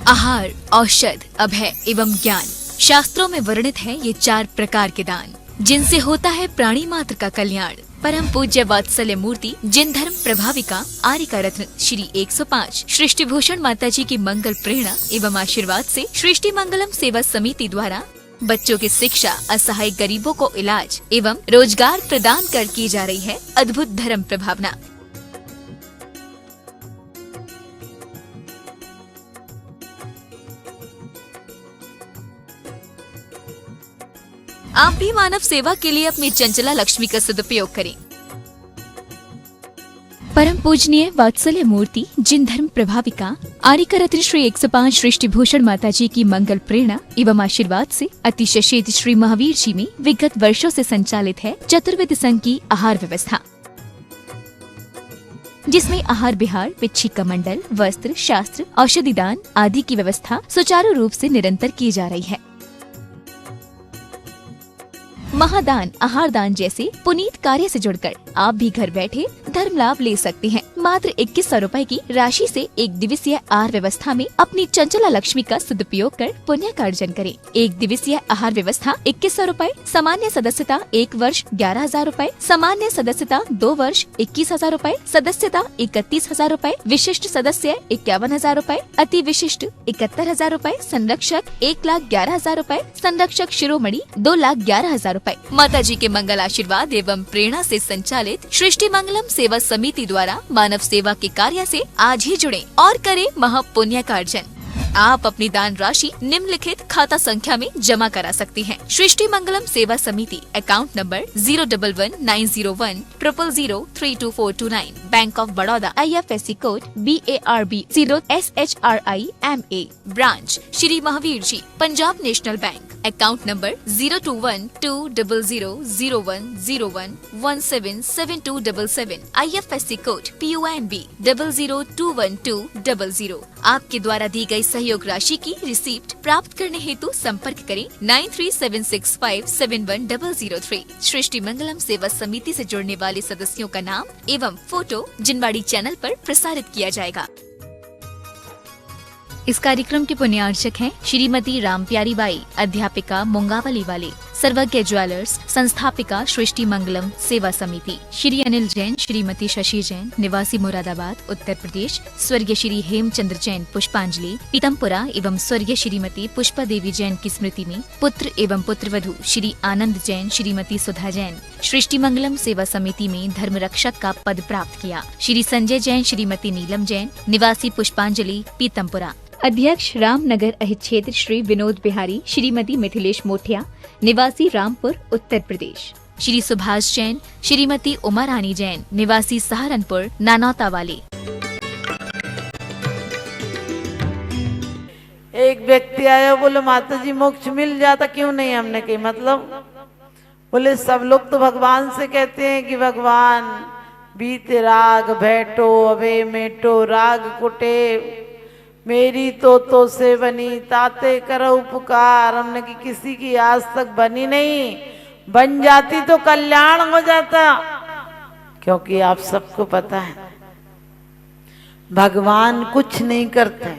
आहार, औषध, अभय एवं ज्ञान। शास्त्रों में वर्णित है ये 4 प्रकार के दान, जिनसे होता है प्राणी मात्र का कल्याण। परम पूज्य वात्सल्य मूर्ति जिन धर्म प्रभाविका आर्यिका रत्न श्री 105 सृष्टि भूषण माता जी की मंगल प्रेरणा एवं आशीर्वाद से सृष्टि मंगलम सेवा समिति द्वारा बच्चों की शिक्षा, असहाय गरीबों को इलाज एवं रोजगार प्रदान कर की जा रही है अद्भुत धर्म प्रभावना। आप भी मानव सेवा के लिए अपनी चंचला लक्ष्मी का सदुपयोग करें। परम पूजनीय वात्सल्य मूर्ति जिन धर्म प्रभाविका आर्यिका रत्न श्री 105 सृष्टि भूषण माता जी की मंगल प्रेरणा एवं आशीर्वाद से अतिशय श्री महावीर जी में विगत वर्षों से संचालित है चतुर्वेद संघ की आहार व्यवस्था, जिसमें आहार विहार, पिच्छी का मंडल, वस्त्र, शास्त्र, औषधि दान आदि की व्यवस्था सुचारू रूप से निरंतर की जा रही है। महादान, आहार दान जैसे पुनीत कार्य से जुड़कर आप भी घर बैठे धर्म लाभ ले सकते हैं। मात्र 2100 रुपए की राशि से एक दिवसीय आहार व्यवस्था में अपनी चंचला लक्ष्मी का सदुपयोग कर पुण्य का अर्जन करें। एक दिवसीय आहार व्यवस्था 2100 रुपए, सामान्य सदस्यता 1 वर्ष 11,000 रुपए, सामान्य सदस्यता 2 वर्ष 21,000 रुपए, सदस्यता 31,000 रुपए, विशिष्ट सदस्य 51,000 रुपए, अति विशिष्ट 71,000 रुपए, संरक्षक 1,11,000 रुपए, संरक्षक शिरोमणि 2,11,000 रुपए। माता जी के मंगल आशीर्वाद एवं प्रेरणा से संचालित सृष्टि मंगलम सेवा समिति द्वारा मानव सेवा के कार्य से आज ही जुड़े और करें महापुण्य का अर्जन। आप अपनी दान राशि निम्नलिखित खाता संख्या में जमा करा सकते हैं। सृष्टि Mangalam Seva Samiti, account number 0119010003249, bank of Baroda, IFSC code BARB 0SHRIMA, branch Shri Mahavir ji, Punjab national bank, account number 021200001177277, IFSC code PONB 0021200। आपके द्वारा दी गई सहयोग राशि की रिसीप्ट प्राप्त करने हेतु संपर्क करें 9376571003। सृष्टि मंगलम सेवा समिति से जुड़ने वाले सदस्यों का नाम एवं फोटो जिनवाड़ी चैनल पर प्रसारित किया जाएगा। इस कार्यक्रम के पुण्यार्चक हैं श्रीमती रामप्यारी बाई, अध्यापिका मुंगावली वाले, सर्वज्ञ ज्वेलर्स, संस्थापिका सृष्टि मंगलम सेवा समिति, श्री अनिल जैन, श्रीमती शशि जैन, निवासी मुरादाबाद उत्तर प्रदेश, स्वर्गीय श्री हेमचंद्र जैन पुष्पांजलि पीतमपुरा एवं स्वर्गीय श्रीमती पुष्पा देवी जैन की स्मृति में पुत्र एवं पुत्रवधू श्री आनंद जैन, श्रीमती सुधा जैन सृष्टि मंगलम सेवा समिति में धर्म रक्षक का पद प्राप्त किया। श्री संजय जैन, श्रीमती नीलम जैन, निवासी पुष्पांजलि पीतमपुरा। अध्यक्ष रामनगर अहित क्षेत्र श्री विनोद बिहारी, श्रीमती मिथिलेश मोठिया, निवासी रामपुर उत्तर प्रदेश। श्री सुभाष जैन, श्रीमती उमा रानी जैन, निवासी सहारनपुर नानौता वाले। एक व्यक्ति आया, बोले माता जी मोक्ष मिल जाता क्यों नहीं? हमने कही मतलब? बोले सब लोग तो भगवान से कहते हैं कि भगवान बीते राग भेटो अबे मेटो राग कुटे, मेरी तो से बनी ताते करो उपकार। हमने की किसी की आज तक बनी नहीं, बन जाती तो कल्याण हो जाता। क्योंकि आप सबको पता है भगवान कुछ नहीं करते,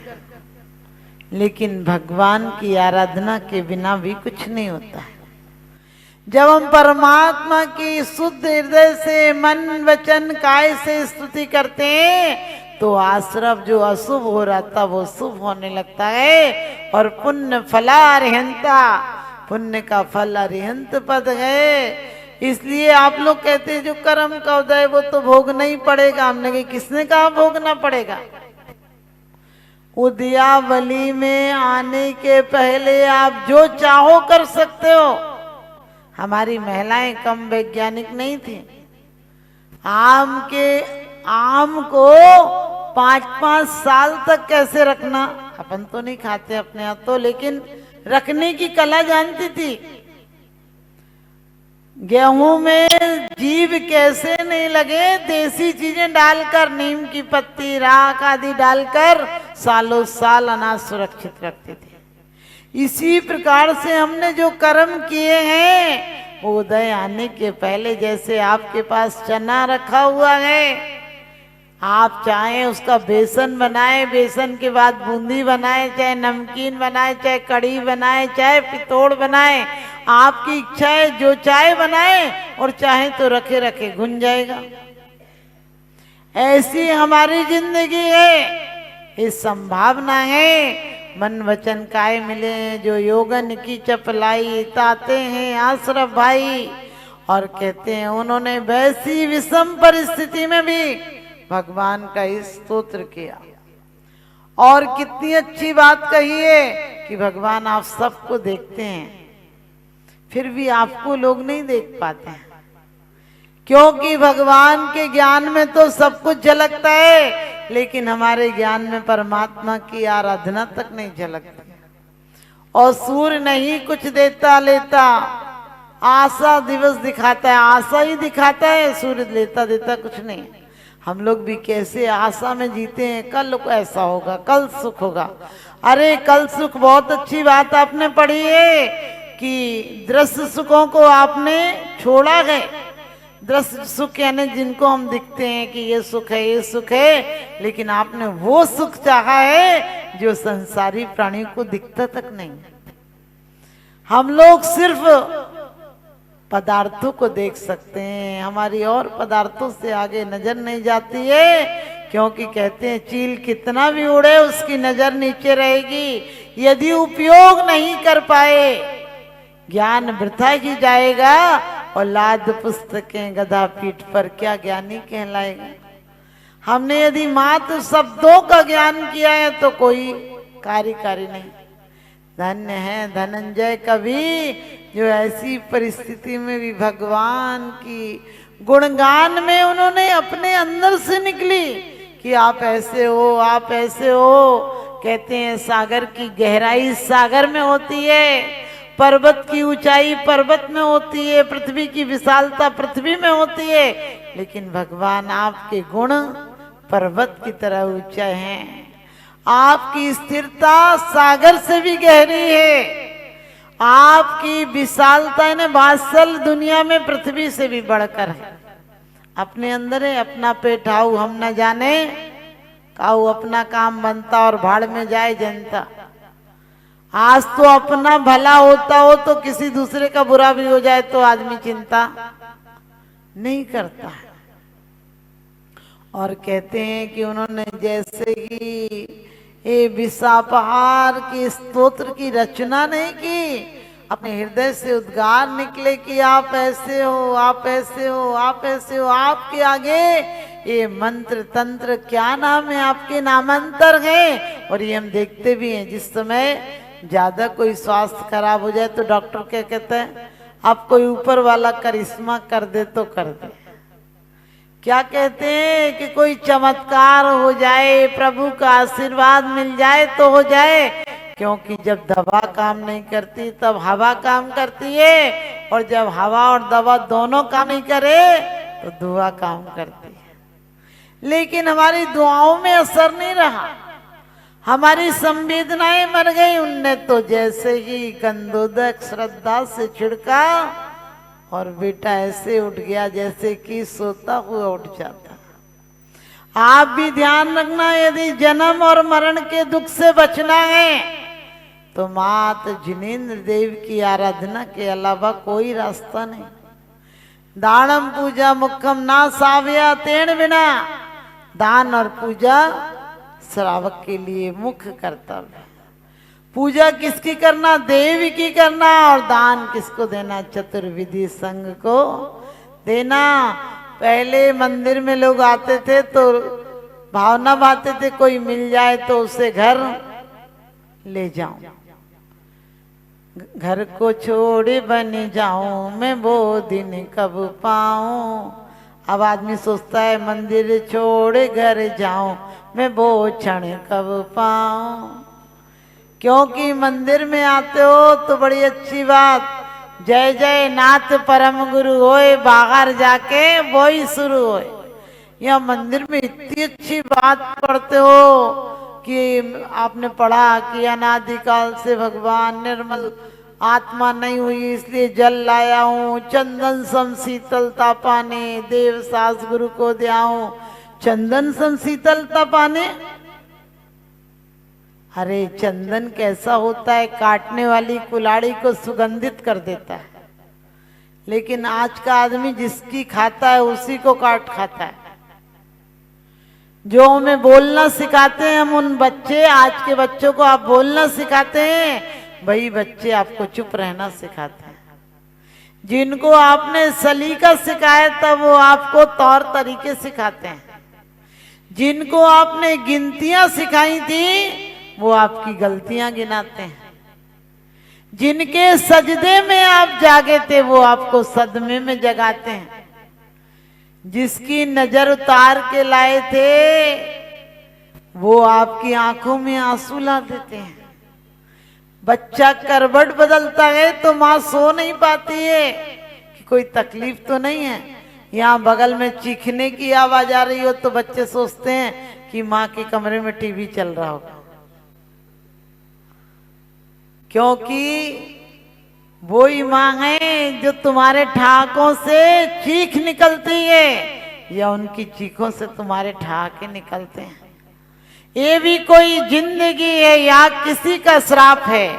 लेकिन भगवान की आराधना के बिना भी कुछ नहीं होता है। जब हम परमात्मा की शुद्ध हृदय से मन वचन काय से स्तुति करते हैं तो आश्रव जो अशुभ हो रहा था वो शुभ होने लगता है। और पुण्य फलारिहंता, पुण्य का फल अरिहंत पद है। इसलिए आप लोग कहते हैं जो कर्म का उदय वो तो भोगना ही पड़ेगा। हमने कहा किसने कहा भोगना पड़ेगा? उद्यावली में आने के पहले आप जो चाहो कर सकते हो। हमारी महिलाएं कम वैज्ञानिक नहीं थी। आम को 5-5 साल तक कैसे रखना, अपन तो नहीं खाते अपने यहाँ तो, लेकिन रखने की कला जानती थी। गेहूं में जीव कैसे नहीं लगे, देसी चीजें डालकर, नीम की पत्ती, राख आदि डालकर सालों साल अनाज सुरक्षित रखते थे। इसी प्रकार से हमने जो कर्म किए हैं उदय आने के पहले, जैसे आपके पास चना रखा हुआ है आप चाहें उसका बेसन बनाए, बेसन के बाद बूंदी बनाए, चाहे नमकीन बनाए, चाहे कढ़ी बनाए, चाहे पितोड़ बनाए, आपकी इच्छा है, जो चाहे बनाए, और चाहे तो रखे रखे घुन जाएगा। ऐसी हमारी जिंदगी है, ये संभावना है। मन वचन काय मिले हैं, जो योगन की चपलाई ताते हैं आश्रफ भाई। और कहते हैं उन्होंने वैसी विषम परिस्थिति में भी भगवान का स्तोत्र किया। और कितनी अच्छी बात कही है कि भगवान आप सबको देखते हैं, फिर भी आपको लोग नहीं देख पाते हैं, क्योंकि भगवान के ज्ञान में तो सब कुछ झलकता है, लेकिन हमारे ज्ञान में परमात्मा की आराधना तक नहीं झलकती। और सूर्य नहीं कुछ देता लेता, आशा दिवस दिखाता है, आशा ही दिखाता है, सूर्य लेता देता कुछ नहीं। हम लोग भी कैसे आशा में जीते हैं, कल ऐसा होगा, कल सुख होगा। अरे कल सुख बहुत अच्छी बात आपने पढ़ी है कि दृश्य सुखों को आपने छोड़ा है। दृश्य सुख यानी जिनको हम दिखते हैं कि ये सुख है, ये सुख है, लेकिन आपने वो सुख चाहा है जो संसारी प्राणी को दिखता तक नहीं। हम लोग सिर्फ पदार्थों को देख सकते हैं, हमारी और पदार्थों से आगे नजर नहीं जाती है, क्योंकि कहते हैं चील कितना भी उड़े उसकी नजर नीचे रहेगी। यदि उपयोग नहीं कर पाए ज्ञान वृथा ही जाएगा, और लाद पुस्तकें गधा पीठ पर क्या ज्ञानी कहलाएगा। हमने यदि मात्र शब्दों का ज्ञान किया है तो कोई कार्यकारी नहीं। धन्य है धनंजय कवि जो ऐसी परिस्थिति में भी भगवान की गुणगान में उन्होंने अपने अंदर से निकली कि आप ऐसे हो, आप ऐसे हो। कहते हैं सागर की गहराई सागर में होती है, पर्वत की ऊंचाई पर्वत में होती है, पृथ्वी की विशालता पृथ्वी में होती है, लेकिन भगवान आपके गुण पर्वत की तरह ऊंचे हैं। आपकी स्थिरता सागर से भी गहरी है, आपकी विशालता ने वात्सल दुनिया में पृथ्वी से भी बढ़कर है। अपने अंदर है, अपना पेट हाउ हम न जाने, काऊ अपना काम बनता और भाड़ में जाए जनता। आज तो अपना भला होता हो तो किसी दूसरे का बुरा भी हो जाए तो आदमी चिंता नहीं करता है। और कहते हैं कि उन्होंने जैसे ही ये विषापहार की स्तोत्र की रचना नहीं की, अपने हृदय से उद्गार निकले कि आप ऐसे हो, आप ऐसे हो, आप ऐसे हो। आपके आगे ये मंत्र तंत्र क्या नाम है, आपके नामांतर है। और ये हम देखते भी हैं, जिस समय ज्यादा कोई स्वास्थ्य खराब हो जाए तो डॉक्टर क्या कहते हैं, आप कोई ऊपर वाला करिश्मा कर दे तो कर दे। क्या कहते हैं कि कोई चमत्कार हो जाए, प्रभु का आशीर्वाद मिल जाए तो हो जाए, क्योंकि जब दवा काम नहीं करती तब हवा काम करती है, और जब हवा और दवा दोनों काम नहीं करे तो दुआ काम करती है। लेकिन हमारी दुआओं में असर नहीं रहा, हमारी संवेदनाएं मर गई। उनने तो जैसे ही गंधोदक श्रद्धा से छिड़का और बेटा ऐसे उठ गया जैसे कि सोता हुआ उठ जाता। आप भी ध्यान रखना, यदि जन्म और मरण के दुख से बचना है तो मात जिनेन्द्र देव की आराधना के अलावा कोई रास्ता नहीं। दानम पूजा मुखम ना साव्या तेण बिना, दान और पूजा श्रावक के लिए मुख्य कर्तव्य। पूजा किसकी करना, देवी की करना, और दान किसको देना, चतुर्विधि संघ को देना। पहले मंदिर में लोग आते थे तो भावना भाते थे कोई मिल जाए तो उसे घर ले जाऊं, घर को छोड़े बन जाऊं मैं वो दिन कब पाऊं। अब आदमी सोचता है मंदिर छोड़े घर जाऊं मैं वो क्षण कब पाऊं। क्योंकि मंदिर में आते हो तो बड़ी अच्छी बात, जय जय नाथ परम गुरु होए, बाहर जाके वो ही शुरू होए। या मंदिर में इतनी अच्छी बात पढ़ते हो कि आपने पढ़ा कि अनादिकाल से भगवान निर्मल आत्मा नहीं हुई इसलिए जल लाया हूँ, चंदन सम शीतलता पाने देव सास गुरु को दिया हूँ, चंदन सम शीतलता पाने। अरे चंदन कैसा होता है, काटने वाली कुल्हाड़ी को सुगंधित कर देता है, लेकिन आज का आदमी जिसकी खाता है उसी को काट खाता है। जो हमें बोलना सिखाते हैं हम उन बच्चे, आज के बच्चों को आप बोलना सिखाते हैं, वही बच्चे आपको चुप रहना सिखाते हैं। जिनको आपने सलीका सिखाया था वो आपको तौर तरीके सिखाते हैं। जिनको आपने गिनतियां सिखाई थी वो आपकी गलतियां गिनाते हैं। जिनके सजदे में आप जागे थे वो आपको सदमे में जगाते हैं। जिसकी नजर उतार के लाए थे वो आपकी आंखों में आंसू ला देते हैं। बच्चा करवट बदलता है तो माँ सो नहीं पाती है कि कोई तकलीफ तो नहीं है। यहाँ बगल में चीखने की आवाज आ रही हो तो बच्चे सोचते हैं कि माँ के कमरे में टीवी चल रहा होगा, क्योंकि वही माँ है जो तुम्हारे ठहाकों से चीख निकलती है या उनकी चीखों से तुम्हारे ठहाके निकलते हैं। ये भी कोई जिंदगी है या किसी का श्राप है,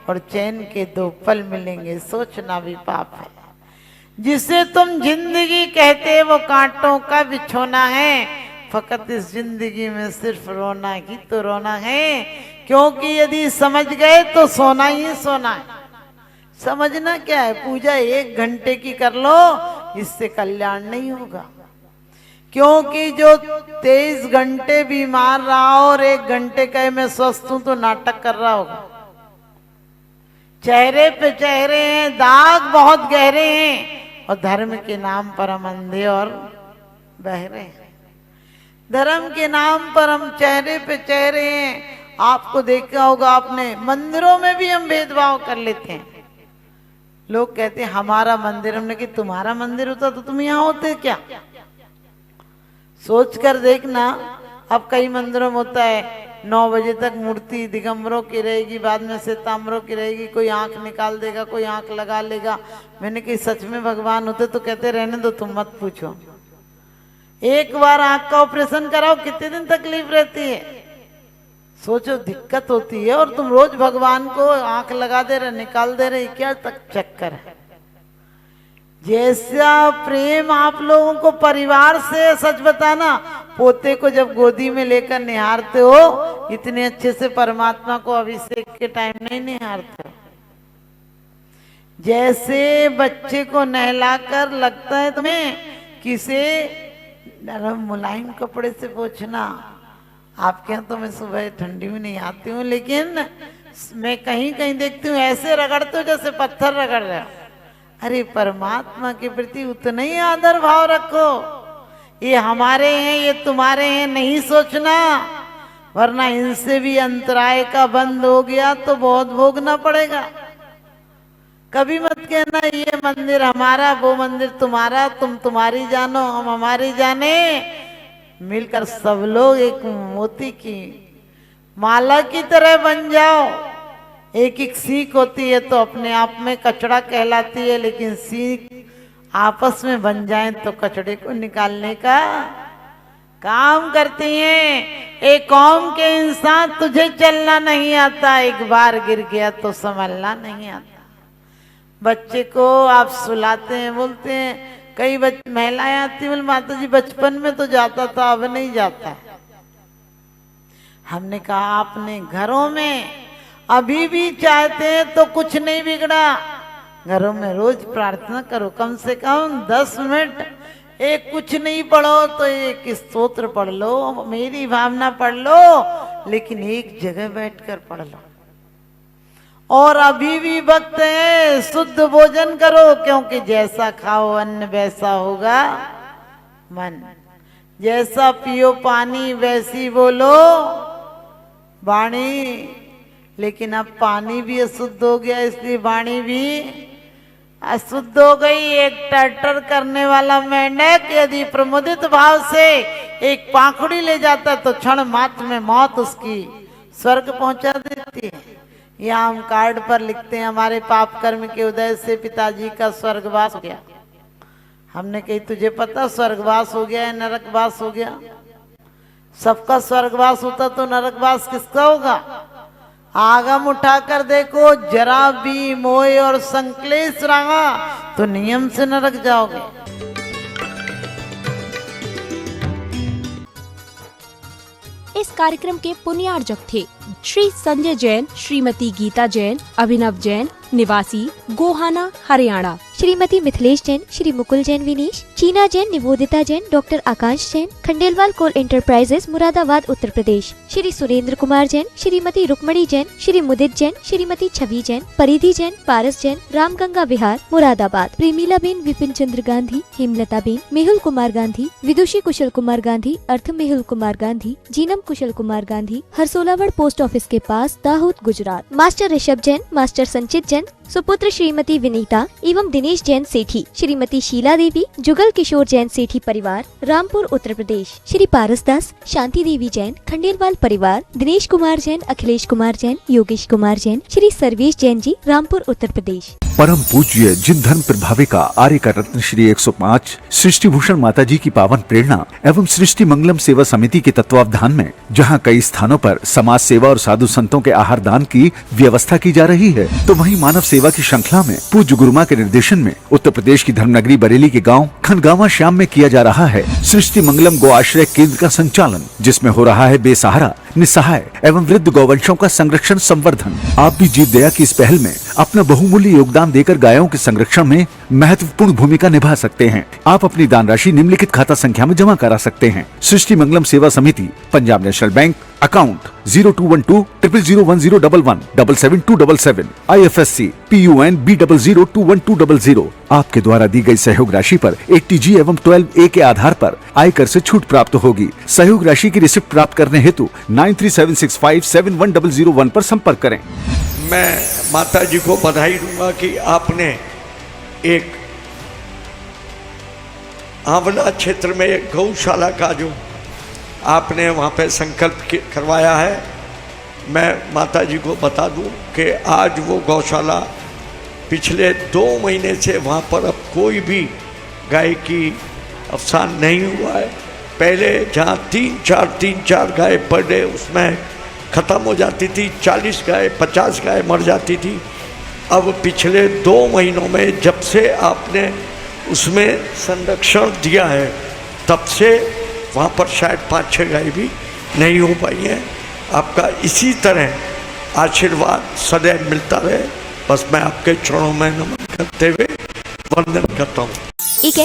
और चैन के 2 पल मिलेंगे सोचना भी पाप है। जिसे तुम जिंदगी कहते वो कांटों का बिछोना है, फकत इस जिंदगी में सिर्फ रोना ही तो रोना है, क्योंकि यदि समझ गए तो सोना ही सोना है। समझना क्या है, पूजा 1 घंटे की कर लो, इससे कल्याण नहीं होगा। क्योंकि जो 23 घंटे बीमार रहा और 1 घंटे कहे मैं स्वस्थ हूं तो नाटक कर रहा होगा। चेहरे पे चेहरे हैं, दाग बहुत गहरे हैं, और धर्म के नाम पर हम अंधे और बहरे हैं। धर्म के नाम पर हम चेहरे पे चेहरे हैं। आपको देखा होगा आपने, मंदिरों में भी हम भेदभाव कर लेते हैं। लोग कहते हैं हमारा मंदिर, हमने कि तुम्हारा मंदिर होता तो तुम यहाँ होते क्या? सोच कर देखना। अब कई मंदिरों में होता है 9 बजे तक मूर्ति दिगंबरों की रहेगी, बाद में श्वेतांबरों की रहेगी, कोई आंख निकाल देगा, कोई आंख लगा लेगा। मैंने कहा सच में भगवान होते तो कहते रहने दो, तुम मत पूछो। एक बार आंख का ऑपरेशन कराओ, कितने दिन तकलीफ रहती है सोचो, दिक्कत होती है। और तुम रोज भगवान को आंख लगा दे रहे, निकाल दे रहे, क्या तक चक्कर है? जैसा प्रेम आप लोगों को परिवार से, सच बताना, पोते को जब गोदी में लेकर निहारते हो, इतने अच्छे से परमात्मा को अभिषेक के टाइम नहीं निहारते हो। जैसे बच्चे को नहलाकर लगता है तुम्हें किसे नरम मुलायम कपड़े से पोंछना। आपके यहाँ तो मैं सुबह ठंडी में नहीं आती हूँ, लेकिन मैं कहीं कहीं देखती हूँ ऐसे रगड़ते हो जैसे पत्थर रगड़ रहे हो। अरे परमात्मा के प्रति उतना ही आदर भाव रखो। ये हमारे हैं, ये तुम्हारे हैं नहीं सोचना, वरना इनसे भी अंतराय का बंद हो गया तो बहुत भोगना पड़ेगा। कभी मत कहना ये मंदिर हमारा, वो मंदिर तुम्हारा, तुम तुम्हारी जानो हम हमारी जाने। मिलकर सब लोग एक मोती की माला की तरह बन जाओ। एक एक सीख होती है तो अपने आप में कचड़ा कहलाती है, लेकिन सीख आपस में बन जाए तो कचड़े को निकालने का काम करती हैं। एक कौम के इंसान, तुझे चलना नहीं आता, एक बार गिर गया तो संभलना नहीं आता। बच्चे को आप सुलाते हैं, बोलते हैं, कई महिलाएं आती, बोले माता जी बचपन में तो जाता था अब नहीं जाता है। हमने कहा आपने घरों में अभी भी चाहते हैं तो कुछ नहीं बिगड़ा। घरों में रोज प्रार्थना करो, कम से कम 10 मिनट। एक कुछ नहीं पढ़ो तो एक स्तोत्र पढ़ लो, मेरी भावना पढ़ लो, लेकिन एक जगह बैठकर पढ़ लो। और अभी भी वक्त है, शुद्ध भोजन करो, क्योंकि जैसा खाओ अन्न वैसा होगा मन। जैसा पियो पानी वैसी बोलो वाणी। लेकिन अब पानी भी अशुद्ध हो गया, इसलिए वाणी भी अशुद्ध हो गई। एक टर्टर करने वाला मेंढक यदि प्रमुदित भाव से एक पाखुड़ी ले जाता तो क्षण मात्र में मौत उसकी स्वर्ग पहुंचा देती है। यहाँ हम कार्ड पर लिखते हैं हमारे पाप कर्म के उदय से पिताजी का स्वर्गवास हो गया। हमने कही तुझे पता स्वर्गवास हो गया है नरकवास हो गया? सबका स्वर्गवास होता तो नरकवास किसका होगा? आगम उठाकर देखो, जरा भी मोह और संक्लेश रहा तो नियम से नरक जाओगे। इस कार्यक्रम के पुण्यार्जक थे श्री संजय जैन, श्रीमती गीता जैन, अभिनव जैन, निवासी गोहाना, हरियाणा। श्रीमती मिथिलेश जैन, श्री मुकुल जैन विनीश, चीना जैन, निवोदिता जैन, डॉक्टर आकाश जैन, खंडेलवाल कोल एंटरप्राइजेस, मुरादाबाद, उत्तर प्रदेश। श्री सुरेंद्र कुमार जैन, श्रीमती रुक्मणी जैन, श्री मुदित जैन, श्रीमती छवि जैन, परिधि जैन, पारस जैन, रामगंगा विहार, मुरादाबाद। प्रेमिला बेन, विपिन चंद्र गांधी, हेमलता बेन, मेहुल कुमार गांधी, विदुषी कुशल कुमार गांधी, अर्थ मेहुल कुमार गांधी, जीनम कुशल कुमार गांधी, हरसोलावड़ पोस्ट ऑफिस के पास, दाहोद, गुजरात। मास्टर ऋषभ जैन, मास्टर संचित जैन, सुपुत्र श्रीमती विनीता एवं दिनेश जैन सेठी, श्रीमती शीला देवी, जुगल किशोर जैन सेठी परिवार, रामपुर, उत्तर प्रदेश। श्री पारस दास, शांति देवी जैन, खंडेलवाल परिवार, दिनेश कुमार जैन, अखिलेश कुमार जैन, योगेश कुमार जैन, श्री सर्वेश जैन जी, रामपुर, उत्तर प्रदेश। परम पूज्य जिन धर्म प्रभाविका आर्य का रत्न श्री 105 सृष्टि भूषण माता जी की पावन प्रेरणा एवं सृष्टि मंगलम सेवा समिति के तत्वावधान में जहां कई स्थानों पर समाज सेवा और साधु संतों के आहार दान की व्यवस्था की जा रही है, तो वहीं मानव सेवा की श्रृंखला में पूज्य गुरुमा के निर्देशन में उत्तर प्रदेश की धर्मनगरी बरेली के गांव खनगावा श्याम में किया जा रहा है सृष्टि मंगलम गो आश्रय केंद्र का संचालन, जिसमें हो रहा है बेसहारा, निसहाय एवं वृद्ध गौवंशों का संरक्षण संवर्धन। आप भी जीव दया की इस पहल में अपना बहुमूल्य योगदान देकर गायों के संरक्षण में महत्वपूर्ण भूमिका निभा सकते हैं। आप अपनी दान राशि निम्नलिखित खाता संख्या में जमा करा सकते हैं। सृष्टि मंगलम सेवा समिति, Punjab national bank, account 0212000111777277, IFSC PUN B00212000। आपके द्वारा दी गई सहयोग राशि पर 80G एवं 12A के आधार पर आयकर से छूट प्राप्त होगी। सहयोग राशि की रिसिप्ट प्राप्त करने हेतु 9376571001 पर संपर्क करें। मैं माता जी को बधाई दूंगा कि आपने एक आंवला क्षेत्र में एक गौशाला का जो आपने वहाँ पे संकल्प करवाया है, मैं माता जी को बता दूं कि आज वो गौशाला पिछले 2 महीने से वहाँ पर अब कोई भी गाय की अवसान नहीं हुआ है। पहले जहाँ 3-4 गाय पर डे उसमें ख़त्म हो जाती थी, 40 गाय 50 गाय मर जाती थी। अब पिछले 2 महीनों में जब से आपने उसमें संरक्षण दिया है, तब से वहाँ पर शायद 5-6 गाय भी नहीं हो पाई हैं। आपका इसी तरह आशीर्वाद सदैव मिलता रहे, बस मैं आपके चरणों में नमन करते हुए वंदन करता हूँ। एक है